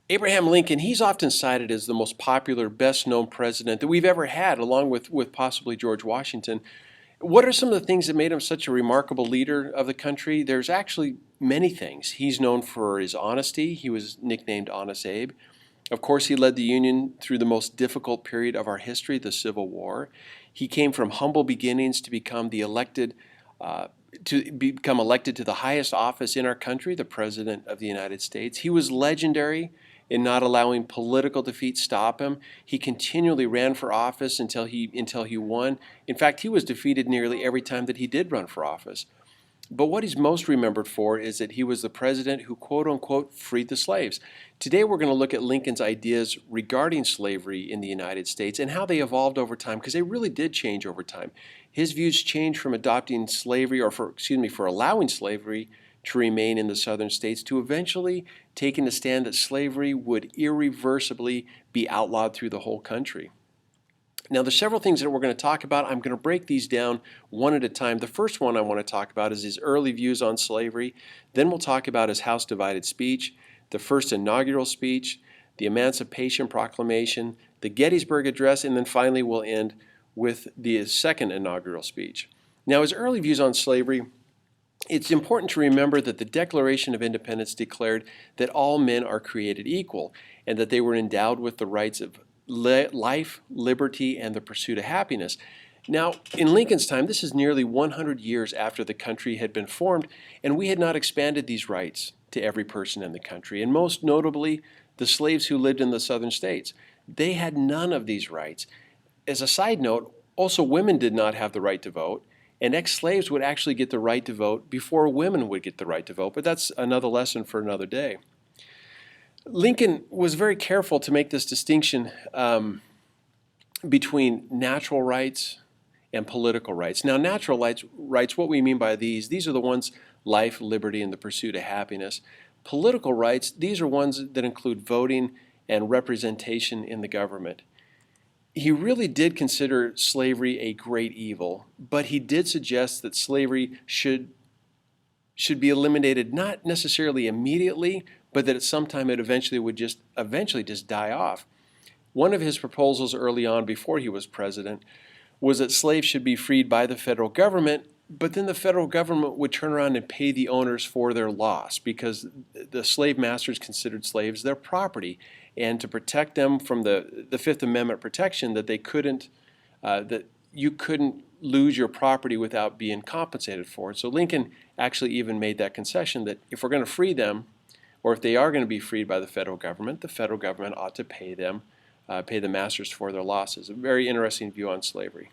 Abraham Lincoln, he's often cited as the most popular, best-known president that we've ever had, along with possibly George Washington. What are some of the things that made him such a remarkable leader of the country? There's actually many things. He's known for his honesty. He was nicknamed Honest Abe. Of course, he led the Union through the most difficult period of our history, the Civil War. He came from humble beginnings to become uh, elected to the highest office in our country, the President of the United States. He was legendary in not allowing political defeat stop him. He continually ran for office until he won. In fact, he was defeated nearly every time that he did run for office. But what he's most remembered for is that he was the president who, quote unquote, freed the slaves. Today we're going to look at Lincoln's ideas regarding slavery in the United States and how they evolved over time, because they really did change over time. His views changed from adopting slavery, for allowing slavery to remain in the southern states, to eventually taking the stand that slavery would irreversibly be outlawed through the whole country. Now, there's several things that we're going to talk about. I'm going to break these down one at a time. The first one I want to talk about is his early views on slavery. Then we'll talk about his House divided speech, the first inaugural speech, the Emancipation Proclamation, the Gettysburg Address, and then finally we'll end with the second inaugural speech. Now, his early views on slavery, it's important to remember that the Declaration of Independence declared that all men are created equal and that they were endowed with the rights of life, liberty, and the pursuit of happiness. Now, in Lincoln's time, this is nearly 100 years after the country had been formed, and we had not expanded these rights to every person in the country, and most notably, the slaves who lived in the southern states. They had none of these rights. As a side note, also women did not have the right to vote, and ex-slaves would actually get the right to vote before women would get the right to vote, but that's another lesson for another day. Lincoln was very careful to make this distinction between natural rights and political rights. Now, natural rights, what we mean by these are the ones, life, liberty, and the pursuit of happiness. Political rights, these are ones that include voting and representation in the government. He really did consider slavery a great evil, but he did suggest that slavery should be eliminated, not necessarily immediately, but that at some time it eventually would just die off. One of his proposals early on, before he was president, was that slaves should be freed by the federal government, but then the federal government would turn around and pay the owners for their loss, because the slave masters considered slaves their property, and to protect them from the Fifth Amendment protection that you couldn't lose your property without being compensated for it. So Lincoln actually even made that concession that if we're going to free them, or if they are going to be freed by the federal government ought to pay the masters for their losses. A very interesting view on slavery.